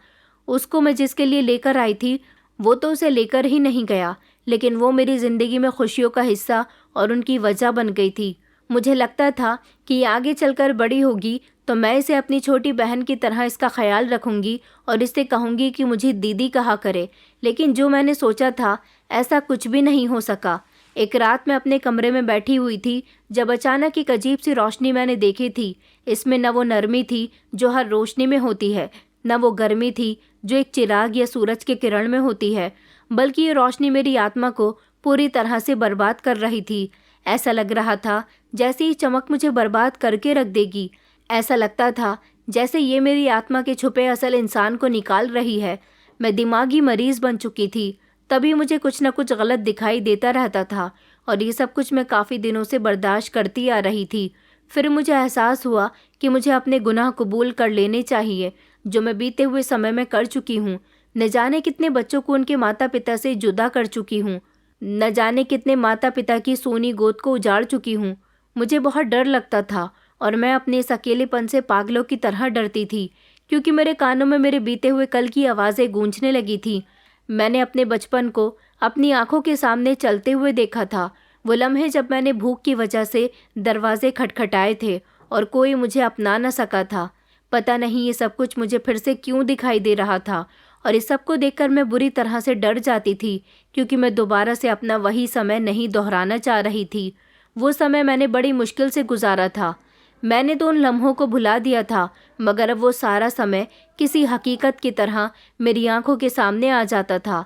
Speaker 1: उसको मैं जिसके लिए लेकर आई थी वो तो उसे लेकर ही नहीं गया, लेकिन वो मेरी ज़िंदगी में खुशियों का हिस्सा और उनकी वजह बन गई थी। मुझे लगता था कि आगे चलकर बड़ी होगी तो मैं इसे अपनी छोटी बहन की तरह इसका ख्याल रखूंगी और इससे कहूंगी कि मुझे दीदी कहा करे, लेकिन जो मैंने सोचा था ऐसा कुछ भी नहीं हो सका। एक रात मैं अपने कमरे में बैठी हुई थी जब अचानक एक अजीब सी रोशनी मैंने देखी थी। इसमें न वो नरमी थी जो हर रोशनी में होती है, न वो गर्मी थी जो एक चिराग या सूरज के किरण में होती है, बल्कि ये रोशनी मेरी आत्मा को पूरी तरह से बर्बाद कर रही थी। ऐसा लग रहा था जैसे ये चमक मुझे बर्बाद करके रख देगी। ऐसा लगता था जैसे ये मेरी आत्मा के छुपे असल इंसान को निकाल रही है। मैं दिमागी मरीज बन चुकी थी। तभी मुझे कुछ न कुछ गलत दिखाई देता रहता था और ये सब कुछ मैं काफ़ी दिनों से बर्दाश्त करती आ रही थी। फिर मुझे एहसास हुआ कि मुझे अपने गुनाह कबूल कर लेने चाहिए जो मैं बीते हुए समय में कर चुकी हूँ। न जाने कितने बच्चों को उनके माता पिता से जुदा कर चुकी हूँ, न जाने कितने माता पिता की सोनी गोद को उजाड़ चुकी हूँ। मुझे बहुत डर लगता था और मैं अपने इस अकेलेपन से पागलों की तरह डरती थी, क्योंकि मेरे कानों में मेरे बीते हुए कल की आवाज़ें गूंजने लगी थी। मैंने अपने बचपन को अपनी आंखों के सामने चलते हुए देखा था, वो लम्हे जब मैंने भूख की वजह से दरवाजे खटखटाए थे और कोई मुझे अपना न सका था। पता नहीं ये सब कुछ मुझे फिर से क्यों दिखाई दे रहा था, और इस सब को देखकर मैं बुरी तरह से डर जाती थी, क्योंकि मैं दोबारा से अपना वही समय नहीं दोहराना चाह रही थी। वो समय मैंने बड़ी मुश्किल से गुजारा था। मैंने तो उन लम्हों को भुला दिया था, मगर अब वो सारा समय किसी हकीकत की तरह मेरी आंखों के सामने आ जाता था।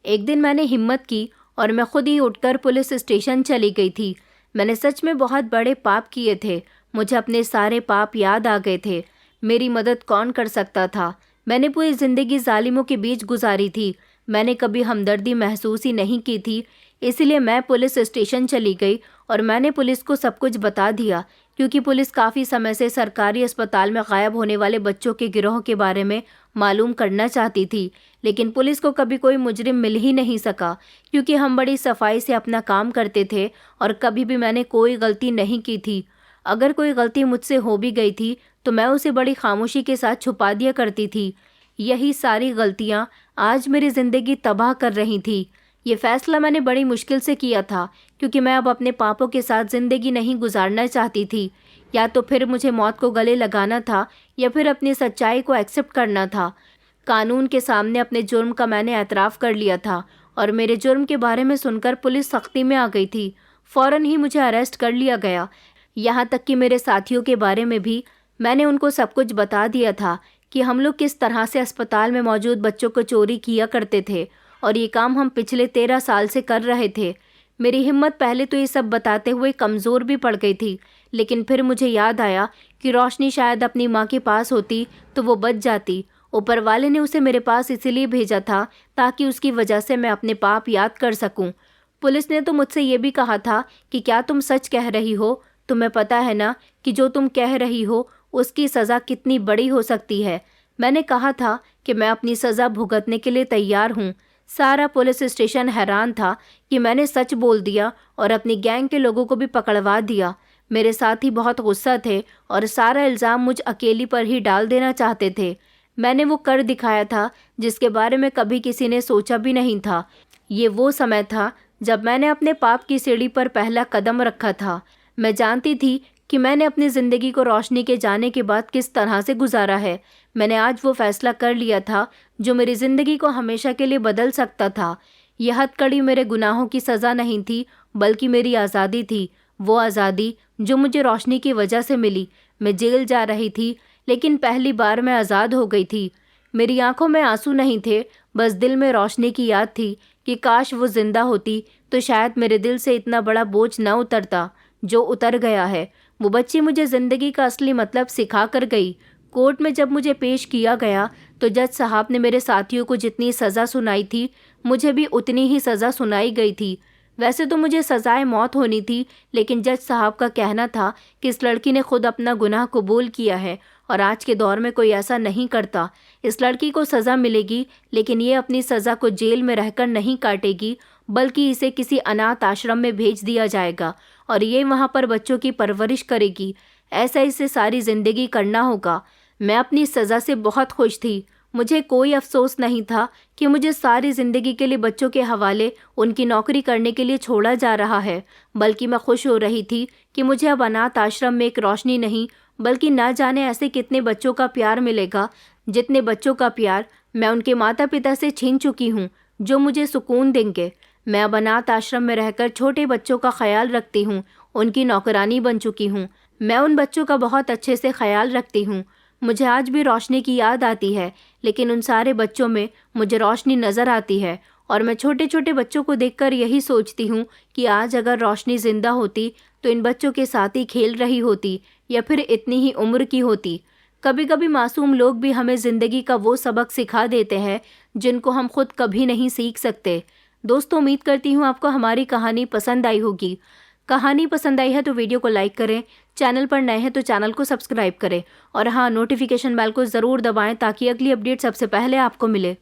Speaker 1: एक दिन मैंने हिम्मत की और मैं खुद ही उठकर पुलिस स्टेशन चली गई थी। मैंने सच में बहुत बड़े पाप किए थे। मुझे अपने सारे पाप याद आ गए थे। मेरी मदद कौन कर सकता था? मैंने पूरी ज़िंदगी जालिमों के बीच गुजारी थी। मैंने कभी हमदर्दी महसूस ही नहीं की थी। इसलिए मैं पुलिस स्टेशन चली गई और मैंने पुलिस को सब कुछ बता दिया, क्योंकि पुलिस काफ़ी समय से सरकारी अस्पताल में गायब होने वाले बच्चों के गिरोह के बारे में मालूम करना चाहती थी। लेकिन पुलिस को कभी कोई मुजरिम मिल ही नहीं सका, क्योंकि हम बड़ी सफाई से अपना काम करते थे और कभी भी मैंने कोई गलती नहीं की थी। अगर कोई गलती मुझसे हो भी गई थी तो मैं उसे बड़ी खामोशी के साथ छुपा दिया करती थी। यही सारी गलतियाँ आज मेरी ज़िंदगी तबाह कर रही थी। ये फैसला मैंने बड़ी मुश्किल से किया था, क्योंकि मैं अब अपने पापों के साथ ज़िंदगी नहीं गुजारना चाहती थी। या तो फिर मुझे मौत को गले लगाना था या फिर अपनी सच्चाई को एक्सेप्ट करना था। कानून के सामने अपने जुर्म का मैंने एतराफ़ कर लिया था और मेरे जुर्म के बारे में सुनकर पुलिस सख्ती में आ गई थी। फ़ौरन ही मुझे अरेस्ट कर लिया गया। यहाँ तक कि मेरे साथियों के बारे में भी मैंने उनको सब कुछ बता दिया था कि हम लोग किस तरह से अस्पताल में मौजूद बच्चों को चोरी किया करते थे, और ये काम हम पिछले 13 साल से कर रहे थे। मेरी हिम्मत पहले तो ये सब बताते हुए कमज़ोर भी पड़ गई थी, लेकिन फिर मुझे याद आया कि रोशनी शायद अपनी माँ के पास होती तो वो बच जाती। ऊपर वाले ने उसे मेरे पास इसलिए भेजा था ताकि उसकी वजह से मैं अपने पाप याद कर सकूं। पुलिस ने तो मुझसे ये भी कहा था कि क्या तुम सच कह रही हो? तुम्हें पता है ना कि जो तुम कह रही हो उसकी सज़ा कितनी बड़ी हो सकती है। मैंने कहा था कि मैं अपनी सज़ा भुगतने के लिए तैयार हूँ। सारा पुलिस स्टेशन हैरान था कि मैंने सच बोल दिया और अपनी गैंग के लोगों को भी पकड़वा दिया। मेरे साथी बहुत गुस्सा थे और सारा इल्ज़ाम मुझ अकेली पर ही डाल देना चाहते थे। मैंने वो कर दिखाया था जिसके बारे में कभी किसी ने सोचा भी नहीं था। ये वो समय था जब मैंने अपने पाप की सीढ़ी पर पहला कदम रखा था। मैं जानती थी कि मैंने अपनी ज़िंदगी को रोशनी के जाने के बाद किस तरह से गुजारा है। मैंने आज वो फैसला कर लिया था जो मेरी ज़िंदगी को हमेशा के लिए बदल सकता था। यह हथकड़ी मेरे गुनाहों की सज़ा नहीं थी, बल्कि मेरी आज़ादी थी। वो आज़ादी जो मुझे रोशनी की वजह से मिली। मैं जेल जा रही थी, लेकिन पहली बार मैं आज़ाद हो गई थी। मेरी आंखों में आंसू नहीं थे, बस दिल में रोशनी की याद थी कि काश वो जिंदा होती तो शायद मेरे दिल से इतना बड़ा बोझ न उतरता जो उतर गया है। वो बच्ची मुझे ज़िंदगी का असली मतलब सिखा कर गई। कोर्ट में जब मुझे पेश किया गया तो जज साहब ने मेरे साथियों को जितनी सज़ा सुनाई थी, मुझे भी उतनी ही सज़ा सुनाई गई थी। वैसे तो मुझे सज़ाए मौत होनी थी, लेकिन जज साहब का कहना था कि इस लड़की ने खुद अपना गुनाह कबूल किया है और आज के दौर में कोई ऐसा नहीं करता। इस लड़की को सज़ा मिलेगी, लेकिन ये अपनी सज़ा को जेल में रहकर नहीं काटेगी, बल्कि इसे किसी अनाथ आश्रम में भेज दिया जाएगा और ये वहाँ पर बच्चों की परवरिश करेगी। ऐसा इसे सारी ज़िंदगी करना होगा। मैं अपनी सज़ा से बहुत खुश थी। मुझे कोई अफसोस नहीं था कि मुझे सारी ज़िंदगी के लिए बच्चों के हवाले उनकी नौकरी करने के लिए छोड़ा जा रहा है, बल्कि मैं खुश हो रही थी कि मुझे अब अनाथ आश्रम में एक रोशनी नहीं, बल्कि ना जाने ऐसे कितने बच्चों का प्यार मिलेगा, जितने बच्चों का प्यार मैं उनके माता पिता से छीन चुकी हूँ, जो मुझे सुकून देंगे। मैं अब अनाथ आश्रम में रहकर छोटे बच्चों का ख्याल रखती हूँ, उनकी नौकरानी बन चुकी हूँ। मैं उन बच्चों का बहुत अच्छे से ख्याल रखती हूँ। मुझे आज भी रोशनी की याद आती है, लेकिन उन सारे बच्चों में मुझे रोशनी नज़र आती है और मैं छोटे छोटे बच्चों को देखकर यही सोचती हूँ कि आज अगर रोशनी ज़िंदा होती तो इन बच्चों के साथ ही खेल रही होती या फिर इतनी ही उम्र की होती। कभी कभी मासूम लोग भी हमें ज़िंदगी का वो सबक सिखा देते हैं जिनको हम खुद कभी नहीं सीख सकते। दोस्तों, उम्मीद करती हूँ आपको हमारी कहानी पसंद आई होगी। कहानी पसंद आई है तो वीडियो को लाइक करें, चैनल पर नए हैं तो चैनल को सब्सक्राइब करें और हाँ, नोटिफिकेशन बेल को ज़रूर दबाएं ताकि अगली अपडेट सबसे पहले आपको मिले।